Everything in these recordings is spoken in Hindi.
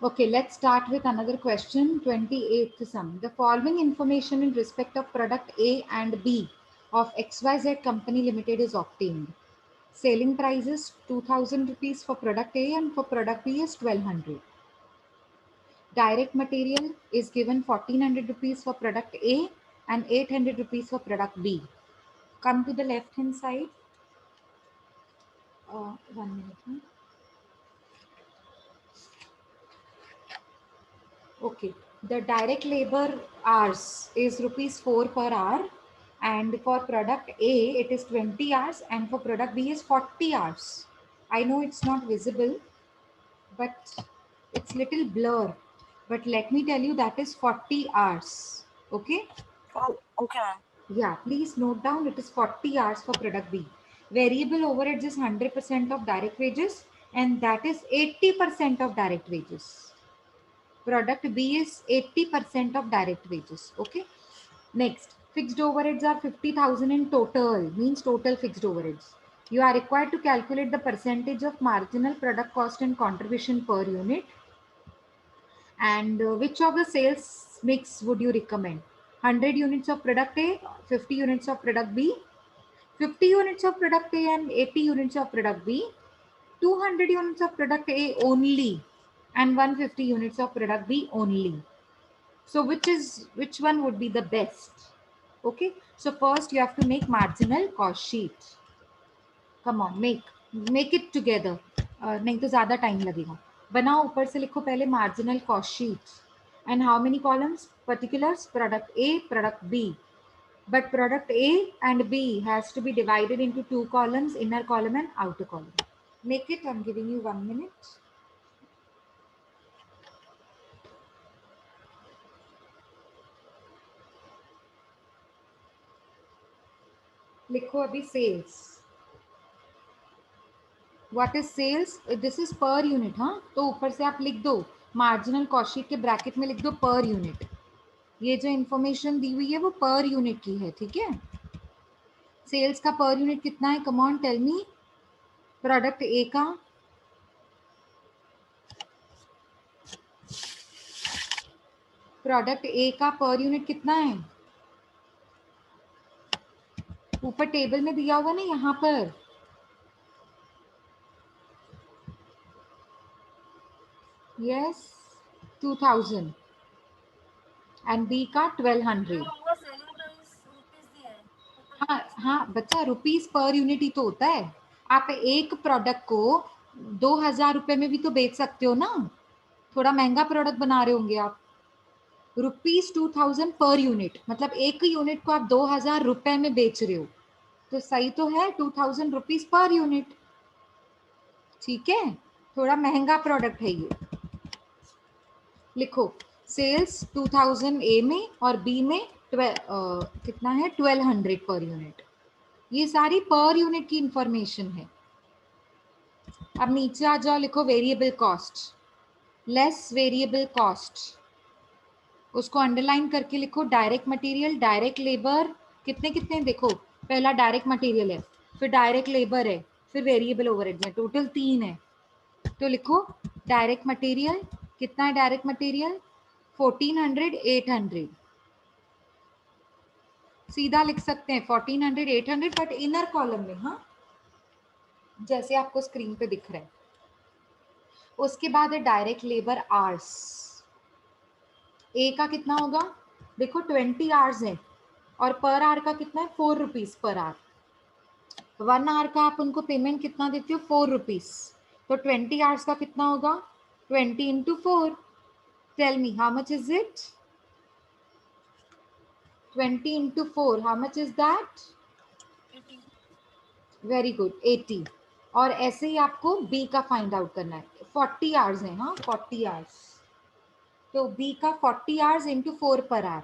Okay, let's start with another question, 28th sum. The following information in respect of product A and B of XYZ Company Limited is obtained. Selling price is 2000 rupees for product A and for product B is 1200. Direct material is given 1400 rupees for product A and 800 rupees for product B. Come to the left hand side. 1 minute. Okay, the direct labor hours is rupees 4 per hour, and for product A it is 20 hours and for product B is 40 hours. I know it's not visible, but it's little blur, but let me tell you that is 40 hours. Okay. Oh, okay. Yeah, please note down it is 40 hours for product B. Variable overheads is 100% of direct wages, and that is 80% of direct wages. Product B is 80% of direct wages. Okay. Next, fixed overheads are 50,000 in total, means total fixed overheads. You are required to calculate the percentage of marginal product cost and contribution per unit. And which of the sales mix would you recommend? 100 units of product A, 50 units of product B, 50 units of product A and 80 units of product B, 200 units of product A only, and 150 units of product B only. So which one would be the best? Okay. So first you have to make marginal cost sheet. Come on, make it together. नहीं तो ज़्यादा टाइम लगेगा. बनाओ, ऊपर से लिखो पहले marginal cost sheet. And how many columns? Particulars, product A, product B. But product A and B has to be divided into 2 columns, inner column and outer column. Make it. I'm giving you 1 minute. लिखो अभी sales. What is sales? This is per unit. हाँ, तो ऊपर से आप लिख दो मार्जिनल कॉस्ट शीट के ब्रैकेट में लिख दो पर यूनिट. ये जो इंफॉर्मेशन दी हुई है वो पर यूनिट की है. ठीक है. सेल्स का पर यूनिट कितना है? Come on tell me. Product A का पर यूनिट कितना है? ऊपर टेबल में दिया हुआ ना, यहाँ पर. यस, 2000 एंड बी का 1200. सेलिंग प्राइस रुपीस दिया है. हाँ हाँ बच्चा, रुपीस पर यूनिट ही तो होता है. आप एक प्रोडक्ट को 2000 रुपए में भी तो बेच सकते हो ना. थोड़ा महंगा प्रोडक्ट बना रहे होंगे आप. ₹2000 पर यूनिट, मतलब एक यूनिट को आप 2000 रुपए में बेच रहे हो, तो सही तो है. ₹2000 पर यूनिट. ठीक है. थोड़ा महंगा प्रोडक्ट है ये. लिखो सेल्स 2000 ए में और बी में कितना है? 1200 पर यूनिट. ये सारी पर यूनिट की इंफॉर्मेशन है. अब नीचे आ जाओ, लिखो variable cost, less variable cost. उसको अंडरलाइन करके लिखो डायरेक्ट मटेरियल, डायरेक्ट लेबर. कितने कितने देखो, पहला डायरेक्ट मटेरियल है, फिर डायरेक्ट लेबर है, फिर वेरिएबल ओवरहेड्स है, टोटल 3 है. तो लिखो डायरेक्ट मटेरियल. कितना है डायरेक्ट मटेरियल? 1400, 800. सीधा लिख सकते हैं 1400, 800, बट इनर कॉलम में. हाँ, जैसे आपको स्क्रीन पे दिख रहा है. उसके बाद है डायरेक्ट लेबर आवर्स. ए का कितना होगा? देखो 20 आवर्स है और पर आवर का कितना है? 4 रुपीज पर आवर. 1 आवर का आप उनको पेमेंट कितना देते हो? 4 रुपीज. तो 20 आवर्स का कितना होगा? 20 into 4. Tell me how much is it? 20 into 4, how much is that? 80. Very good, 80. और ऐसे ही आपको बी का फाइंड आउट करना है. 40 आवर्स है. हाँ, 40 आवर्स. तो बी का 40 आवर्स इंटू 4 पर आवर.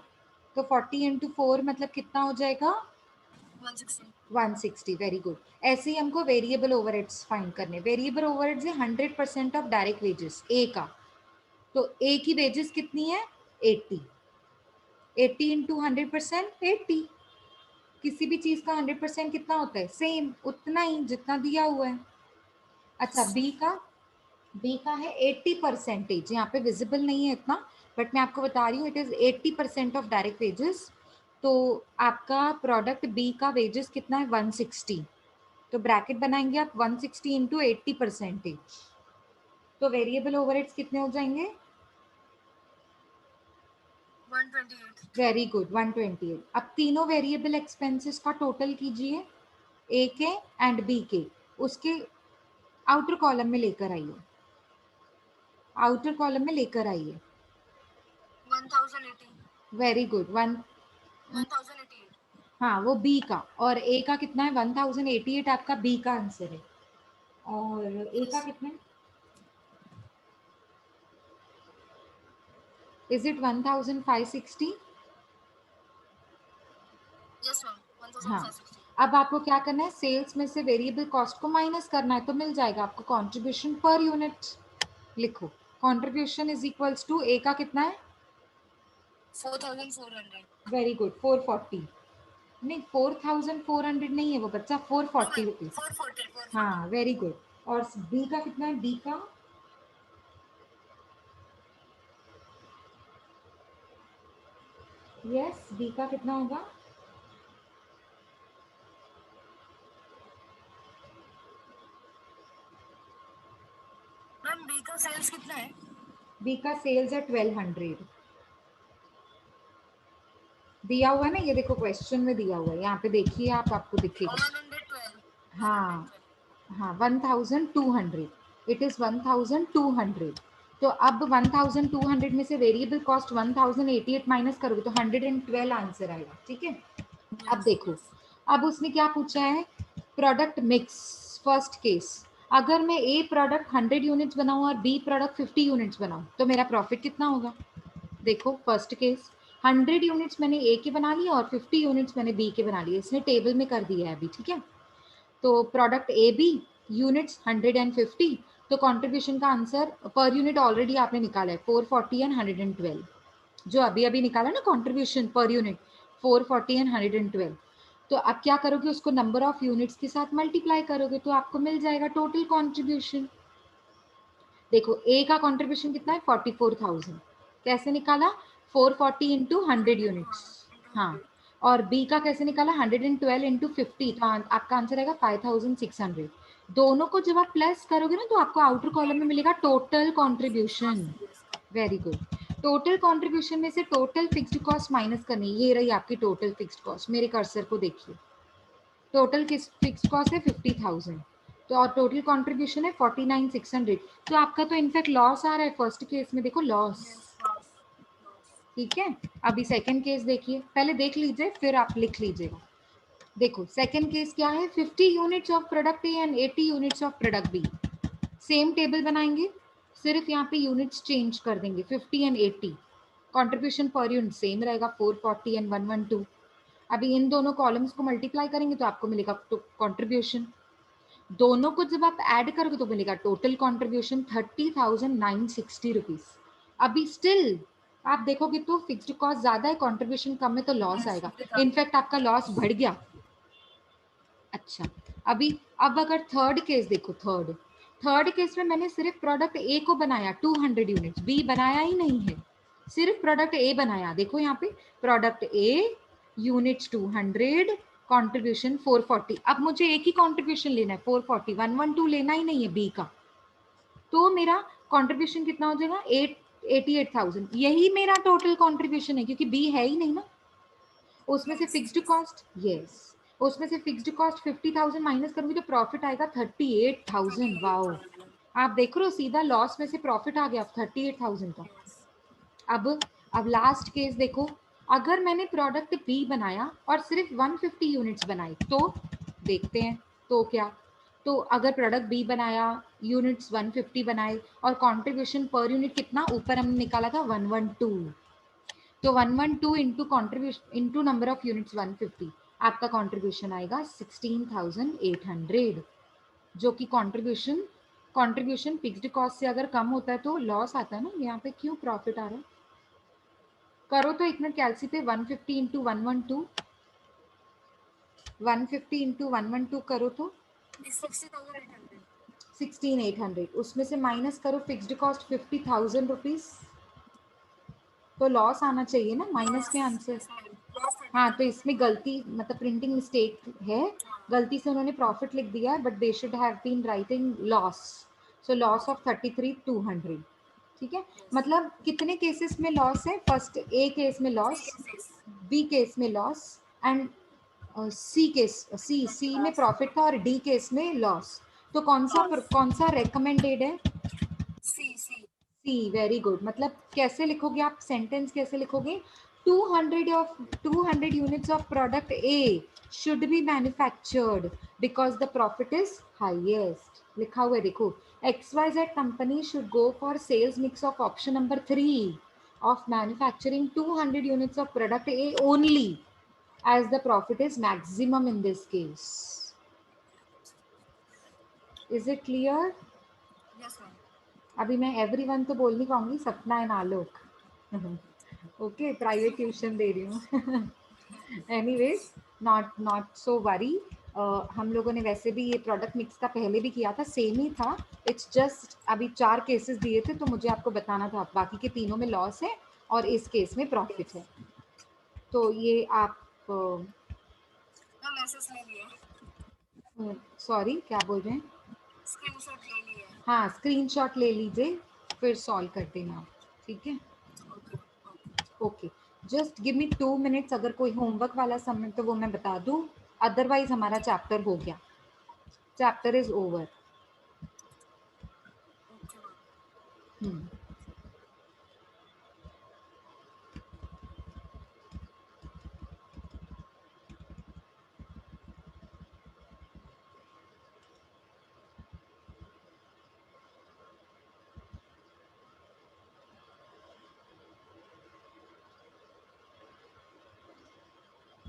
तो 40 इंटू 4 मतलब कितना हो जाएगा? 160. 160. Very good. ऐसे ही हमको वेरिएबल ओवरहेड्स फाइंड करने. वेरिएबल ओवरहेड्स है 100% ऑफ डायरेक्ट वेजेस ए का. तो ए की वेजेस कितनी है? 80. 80 इंटू 100%, 80. किसी भी चीज का 100% कितना होता है? सेम, उतना ही जितना दिया हुआ है. अच्छा, बी का बी का है 80%, यहाँ पे विजिबल नहीं है इतना, बट मैं आपको बता रही हूँ it is 80% of direct wages. तो आपका प्रोडक्ट बी का वेजेस कितना है 160, तो ब्रैकेट बनाएंगे आप 160 इंटू 80%, तो वेरिएबल ओवरहेड्स कितने हो जाएंगे? 128. Very good 128। अब तीनों वेरिएबल एक्सपेंसेस का टोटल कीजिए, ए के एंड बी के, उसके आउटर कॉलम में लेकर आइए, आउटर कॉलम में लेकर आइए। 1080. Very good 1088. हाँ वो बी का, और ए का कितना है 1088, आपका बी का आंसर है। और ए का Yes. कितना है? Is it 1560? Yes, ma'am. हाँ। 1560. अब आपको क्या करना है, सेल्स में से वेरिएबल कॉस्ट को माइनस करना है, तो मिल जाएगा आपको कंट्रीब्यूशन पर यूनिट। लिखो कंट्रीब्यूशन इज इक्वल्स टू, ए का कितना है? 4400. वेरी गुड 440, नहीं 4400 नहीं है वो बच्चा, No, 440 ma'am. रुपीज। 440. 440. हाँ वेरी गुड। और बी का कितना है? बी का यस, बी का कितना होगा? मैम बी का सेल्स कितना है? बी का सेल्स है 1200, दिया हुआ है ना, ये देखो क्वेश्चन में दिया हुआ है, यहाँ पे देखिए आप, आपको दिखेगा। 112. हाँ 112. हाँ 1200, इट इज 1200। तो अब 1200 में से वेरिएबल कॉस्ट 1088 माइनस करोगे तो 112 आंसर आएगा, ठीक है। अब Yes. देखो, अब उसने क्या पूछा है, प्रोडक्ट मिक्स, फर्स्ट केस। अगर मैं ए प्रोडक्ट 100 यूनिट्स बनाऊं और बी प्रोडक्ट 50 यूनिट्स बनाऊं तो मेरा प्रॉफिट कितना होगा? देखो फर्स्ट केस, 100 यूनिट्स मैंने ए के बना लिए और 50 यूनिट्स मैंने बी के बना लिए, इसने टेबल में कर दिया है अभी, ठीक है। तो प्रोडक्ट ए बी, यूनिट्स 150, तो कंट्रीब्यूशन का आंसर पर यूनिट ऑलरेडी आपने निकाला है 440 एंड 112, जो अभी अभी निकाला ना कंट्रीब्यूशन पर यूनिट 440 एंड 112। तो अब क्या करोगे, उसको नंबर ऑफ यूनिट्स के साथ मल्टीप्लाई करोगे तो आपको मिल जाएगा टोटल कंट्रीब्यूशन। देखो ए का कंट्रीब्यूशन कितना है 44,000, कैसे निकाला? 440 इंटू 100 यूनिट्स। Into हाँ, 100. और बी का कैसे निकाला? 112 इंटू 50, तो आपका आंसर आएगा 5600। दोनों को जब आप प्लस करोगे ना तो आपको आउटर कॉलम में मिलेगा total contribution. Yes. Very good. Total contribution में से टोटल फिक्स्ड कॉस्ट माइनस करनी, ये रही आपकी टोटल फिक्स्ड कॉस्ट, मेरे कर्सर को देखिए। टोटल फिक्स्ड कॉस्ट है 50,000, तो और टोटल कंट्रीब्यूशन है 49,600, तो आपका तो इनफैक्ट लॉस आ रहा है फर्स्ट केस में, देखो लॉस। Yes. Loss. Loss. ठीक है। अभी सेकंड केस देखिए, पहले देख लीजिए फिर आप लिख लीजिएगा। देखो सेकंड केस क्या है, 50 units of product A and 80 units of product B. Same table बनाएंगे, सिर्फ यहाँ पे यूनिट्स चेंज कर देंगे, 50 and 80। Contribution per unit same रहेगा 440 एंड 112। अभी इन दोनों कॉलम्स को मल्टीप्लाई करेंगे तो आपको मिलेगा कंट्रीब्यूशन, दोनों को जब आप ऐड करोगे तो मिलेगा टोटल कंट्रीब्यूशन 30,960 रुपीज। अभी स्टिल आप देखोगे तो फिक्स्ड कॉस्ट ज्यादा है, कंट्रीब्यूशन कम है, तो लॉस Yes. आएगा, इनफैक्ट आपका लॉस बढ़ गया। अच्छा, अभी अब अगर थर्ड केस देखो, थर्ड केस में मैंने सिर्फ प्रोडक्ट ए को बनाया 200 यूनिट्स, बी बनाया ही नहीं है, सिर्फ प्रोडक्ट ए बनाया। देखो यहाँ पे प्रोडक्ट ए, यूनिट्स 200, कंट्रीब्यूशन 440। अब मुझे एक ही कंट्रीब्यूशन लेना है 440, 112 लेना ही नहीं है बी का, तो मेरा कंट्रीब्यूशन कितना हो जाएगा 88,000, यही मेरा टोटल कंट्रीब्यूशन है क्योंकि बी है ही नहीं ना। उसमें से Yes. फिक्स्ड कॉस्ट, यस, उसमें से फिक्स्ड कॉस्ट 50,000 माइनस करूंगी तो प्रॉफिट आएगा 38,000। वाओ, 38,000. आप देख रहे हो सीधा लॉस में से प्रॉफिट आ गया 38,000 का। Yes. अब अब लास्ट केस देखो, अगर मैंने प्रोडक्ट बी बनाया और सिर्फ 150 यूनिट्स बनाई तो देखते हैं तो क्या। तो अगर प्रोडक्ट बी बनाया, यूनिट्स 150 बनाए और कंट्रीब्यूशन पर यूनिट कितना ऊपर हमने निकाला था 112, तो 112 into contribution into number of units 150, आपका कंट्रीब्यूशन आएगा 16,800, जो कि कंट्रीब्यूशन कंट्रीब्यूशन फिक्स्ड कॉस्ट से अगर कम होता है तो लॉस आता है ना, यहाँ पे क्यों प्रॉफिट आ रहा है? करो तो एक मिनट कैलसी पे, 150 इंटू 112, 150 इंटू 112 करो तो It's 60,800. 16,800, उसमें से माइनस करो फिक्स्ड कॉस्ट 50,000 रुपीज, तो लॉस आना चाहिए ना, माइनस में आंसर। लॉस हाँ, 33 तो इसमें गलती मतलब प्रिंटिंग मिस्टेक है, गलती से उन्होंने प्रॉफिट लिख दिया, but they should have been writing loss. So loss of 33,200। ठीक है, मतलब कितने केसेस में लॉस है? फर्स्ट ए केस में लॉस, बी केस में loss, and C case, C में प्रॉफिट था और डी केस में लॉस। तो कौन सा रेकमेंडेड है? सी सी सी, वेरी गुड। मतलब कैसे लिखोगे आप सेंटेंस, कैसे लिखोगे? 200 units of product A should be manufactured because the profit is highest। लिखा हुआ है देखो, XYZ company should go for sales mix of option number 3 of manufacturing 200 units of product A only as the profit is maximum in this case। Is it clear? Yes ma'am. अभी मैं एवरीवन तो बोल नहीं पाऊंगी, Sapna and Alok. Okay, private tuition दे रही हूँ। Anyways, not not so worry. हम लोगों ने वैसे भी ये प्रोडक्ट मिक्स का पहले भी किया था, सेम ही था। इट्स जस्ट अभी 4 केसेस दिए थे तो मुझे आपको बताना था, बाकी के तीनों में लॉस है और इस केस में प्रॉफिट है। तो ये आप मैम मैसेज ले लिया, सॉरी क्या बोल रहे हैं? स्क्रीनशॉट ले लिया। हाँ, स्क्रीनशॉट ले लीजिए, फिर सॉल्व कर देना आप, ठीक है? Okay. Okay, just give me 2 minutes, अगर कोई होमवर्क वाला समय तो वो मैं बता दूँ, अदरवाइज हमारा चैप्टर हो गया, chapter is over. Okay ma'am.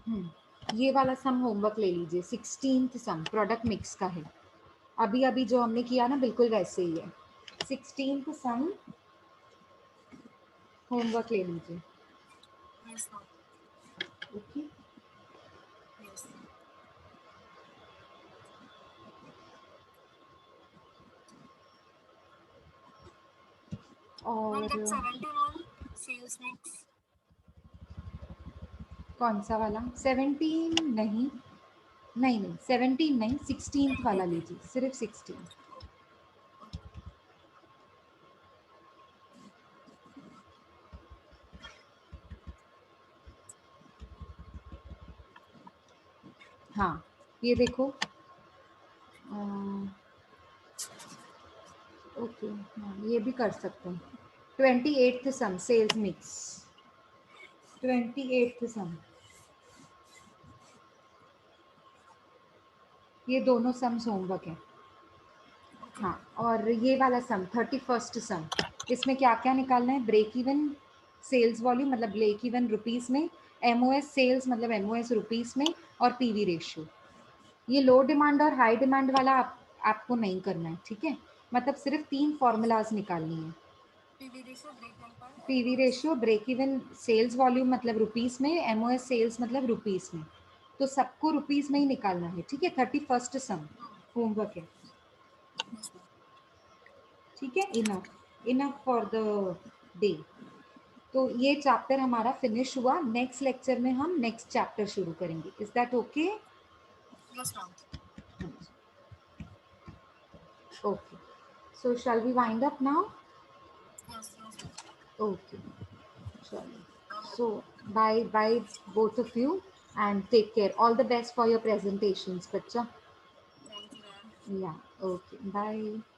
Hmm, ये वाला सम होमवर्क ले लीजिए, 16th सम प्रोडक्ट मिक्स का है। अभी अभी जो हमने किया ना बिल्कुल वैसे ही है। 16th सम होमवर्क ले लीजिए। Yes ma'am. Okay, yes. Ma'am that और 71 सेल्स मिक्स। कौन सा वाला? 17 नहीं, नहीं नहीं 17 नहीं, 16th वाला लीजिए, सिर्फ 16। हाँ, ये देखो, ओके, हाँ ये भी कर सकते हैं। 28th सम सेल्स मिक्स, 28th सम, ये दोनों सम्स होमवर्क है। हाँ, और ये वाला सम 31st सम, इसमें क्या क्या निकालना है? ब्रेक इवन सेल्स वॉल्यूम मतलब ब्रेक इवन रुपीस में, एमओएस सेल्स मतलब एमओएस रुपीस में, और पीवी रेशियो। ये लो डिमांड और हाई डिमांड वाला आपको नहीं करना है, ठीक है? मतलब सिर्फ 3 फॉर्मूलाज निकालनी है। PV ratio, break even point, PV ratio, break even sales volume मतलब रुपीस में, एमओएस सेल्स मतलब रुपीस में, तो सबको रुपीस में ही निकालना है, ठीक है? 31st सम होमवर्क है, ठीक है? Enough, enough for the day. तो ये चैप्टर हमारा फिनिश हुआ। नेक्स्ट लेक्चर में हम नेक्स्ट चैप्टर शुरू करेंगे। Is that okay? Yes ma'am. Okay, so shall we wind up now? Yes yes. Okay, चलो, so bye both of you, and take care. All the best for your presentations, bacha. Thank you ma'am. Yeah, okay, bye.